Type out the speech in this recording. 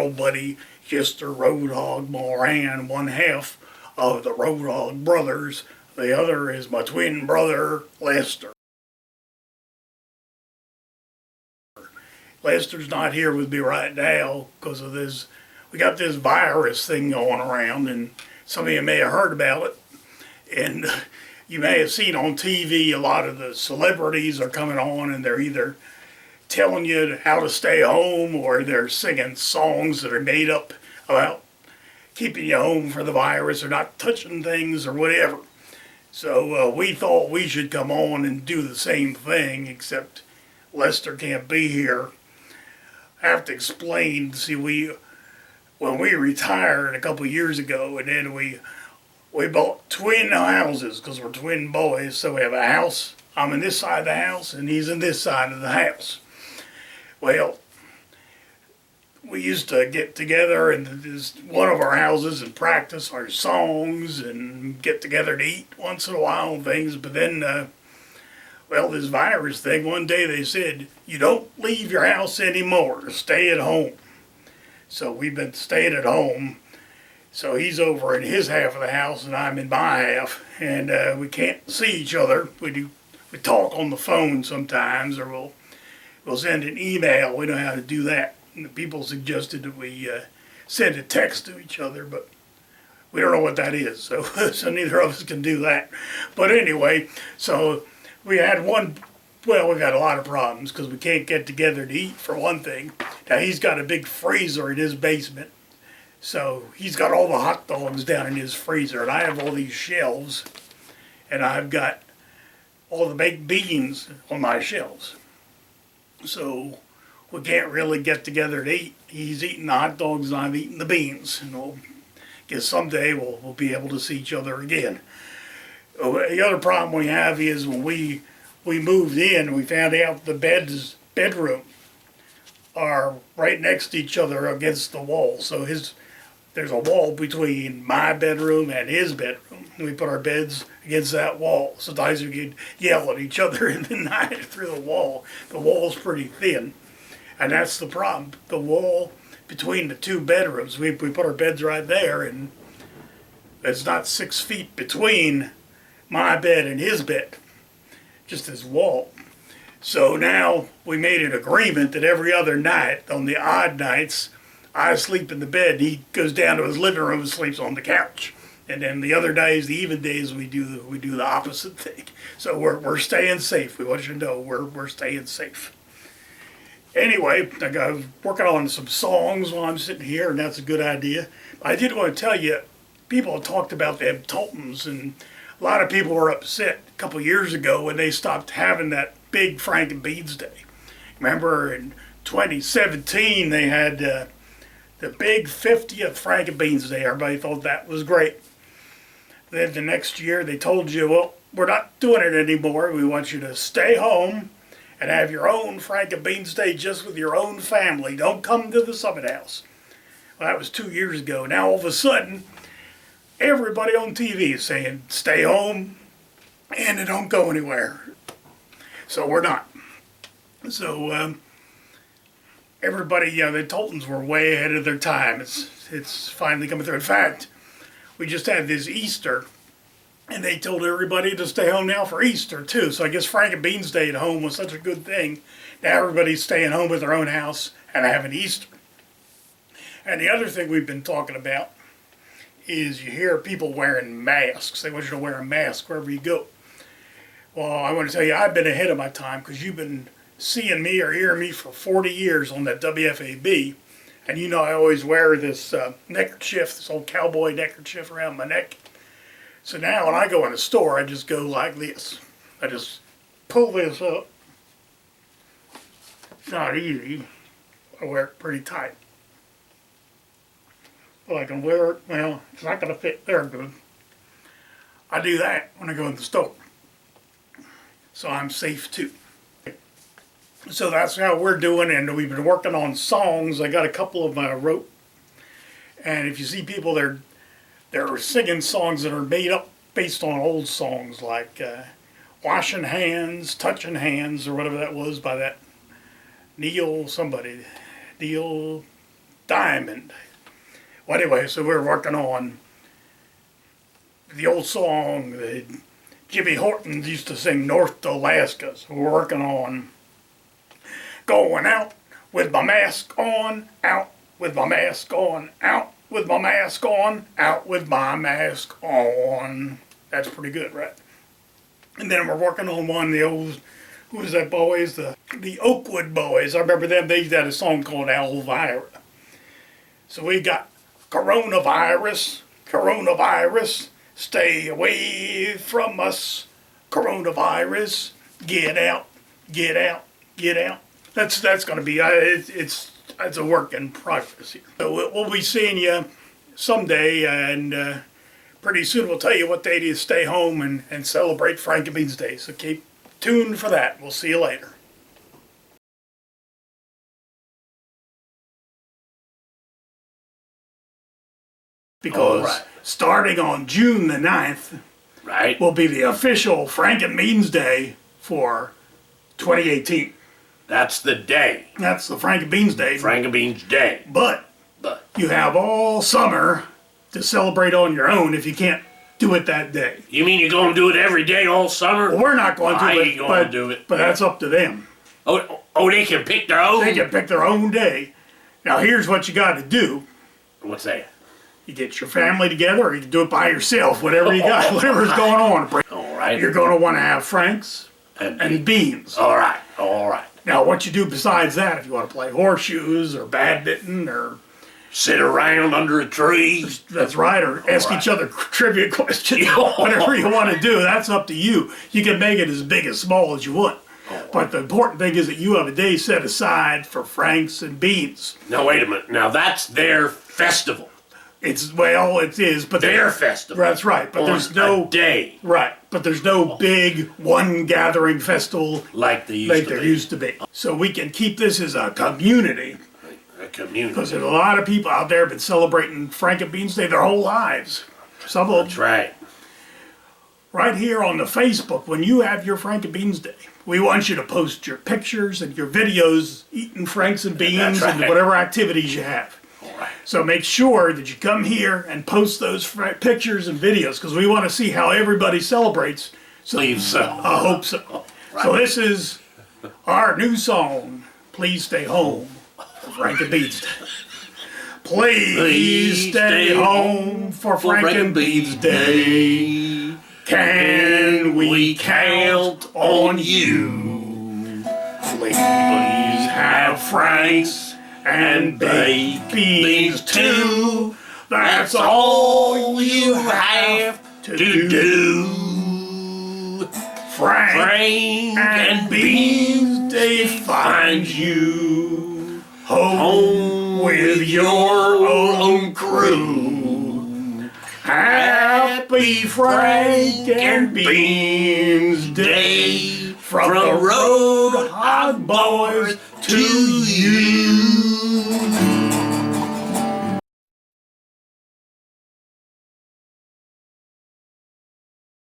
old buddy Chester Roadhog Moran, one half of the Roadhog Brothers. The other is my twin brother, Lester. Lester's not here with me right now because of this. We got this virus thing going around, and some of you may have heard about it. And you may have seen on TV a lot of the celebrities are coming on, and they're either telling you how to stay home or they're singing songs that are made up about keeping you home for the virus or not touching things or whatever. So we thought we should come on and do the same thing, except Lester can't be here. I have to explain. See, when we retired a couple of years ago, and then we bought twin houses because we're twin boys. So we have a house. I'm in this side of the house, and he's in this side of the house. Well, we used to get together in one of our houses and practice our songs and get together to eat once in a while and things. But then, this virus thing, one day they said, you don't leave your house anymore, stay at home. So we've been staying at home. So he's over in his half of the house and I'm in my half. And we can't see each other. We talk on the phone sometimes, or we'll send an email. We know how to do that. And the people suggested that we send a text to each other, but we don't know what that is. So neither of us can do that. But anyway, so we had we've had a lot of problems because we can't get together to eat, for one thing. Now, he's got a big freezer in his basement. So he's got all the hot dogs down in his freezer, and I have all these shelves, and I've got all the baked beans on my shelves. So we can't really get together to eat. He's eating the hot dogs and I'm eating the beans. And I guess someday we'll be able to see each other again. The other problem we have is when we moved in, we found out the bedroom are right next to each other against the wall. So there's a wall between my bedroom and his bedroom. We put our beds against that wall. Sometimes we could yell at each other in the night through the wall. The wall's pretty thin. And that's the problem. The wall between the two bedrooms, we put our beds right there, and it's not 6 feet between my bed and his bed, just this wall. So now we made an agreement that every other night, on the odd nights, I sleep in the bed. He goes down to his living room and sleeps on the couch. And then the other days, the even days, we do the opposite thing. So we're staying safe. We want you to know we're staying safe. Anyway, I was working on some songs while I'm sitting here, and that's a good idea. I did want to tell you, people have talked about them Toltons, and a lot of people were upset a couple of years ago when they stopped having that big Frank and Beans Day. Remember in 2017 they had the big 50th Frank and Beans Day. Everybody thought that was great. Then the next year they told you, well, we're not doing it anymore. We want you to stay home and have your own Frank and Beans Day just with your own family. Don't come to the Summit House. Well, that was 2 years ago. Now all of a sudden, everybody on TV is saying, stay home and don't go anywhere. So we're not. So everybody, the Toltons were way ahead of their time. It's finally coming through. In fact, we just had this Easter, and they told everybody to stay home now for Easter, too. So I guess Frank and Beans Day at home was such a good thing. Now everybody's staying home at their own house and having Easter. And the other thing we've been talking about is you hear people wearing masks. They want you to wear a mask wherever you go. Well, I want to tell you, I've been ahead of my time because you've been seeing me or hearing me for 40 years on that WFAB. And you know I always wear this neckerchief, this old cowboy neckerchief around my neck. So now when I go in a store, I just go like this. I just pull this up. It's not easy. I wear it pretty tight. But I can wear it, well, it's not going to fit there good. I do that when I go in the store. So I'm safe too. So that's how we're doing, and we've been working on songs. I got a couple of them I wrote. And if you see people, they're singing songs that are made up based on old songs like Washing Hands, Touching Hands, or whatever that was by that Neil diamond. Well, anyway, so we're working on the old song that Jimmy Hortons used to sing, North to Alaska. So we're working on going out with my mask on, out with my mask on, out with my mask on, out with my mask on. That's pretty good, right? And then we're working on one of the old, who was that boys? The Oakwood Boys. I remember them, they had a song called Elvira. So we got coronavirus, coronavirus, stay away from us, coronavirus, get out, get out, get out. That's going to be, it's a work in progress here. So we'll be seeing you someday, and pretty soon we'll tell you what day to stay home and celebrate Frank and Beans Day. So keep tuned for that. We'll see you later. Because starting on June the 9th, will be the official Frank and Beans Day for 2018. That's the day. That's the Frank and Beans Day. Frank and Beans Day. But you have all summer to celebrate on your own if you can't do it that day. You mean you're going to do it every day all summer? Well, we're not going to. I ain't going to do it. But that's up to them. Oh, they can pick their own? They can pick their own day. Now, here's what you got to do. What's that? You get your family together, or you can do it by yourself, whatever you got, whatever's going on. All right. You're going to want to have Franks and beans. All right, all right. Now, what you do besides that, if you want to play horseshoes or badminton or sit around under a tree. That's right, or ask each other trivia questions. Whatever you want to do, that's up to you. You can make it as big as small as you want. But the important thing is that you have a day set aside for Franks and beans. Now, wait a minute. Now, that's their festival. It is, but their festival. That's right, but there's no day. Right, but there's no big one gathering festival like there used to be. So we can keep this as a community. A community. Because there's a lot of people out there have been celebrating Frank and Beans Day their whole lives. Some of them. That's right. Right here on the Facebook, when you have your Frank and Beans Day, we want you to post your pictures and your videos eating Franks and beans and whatever activities you have. So make sure that you come here and post those pictures and videos, because we want to see how everybody celebrates. So, I hope so. Right. So this is our new song, Please Stay Home, for Frank and Beans Day. Please stay home for Frank and Beans Day. Can we count on you? Please have Franks and baked beans too. That's all you have to do. Frank and Beans Day finds you home with your own crew. Happy Frank and Beans Day from the Roadhog Boys to you.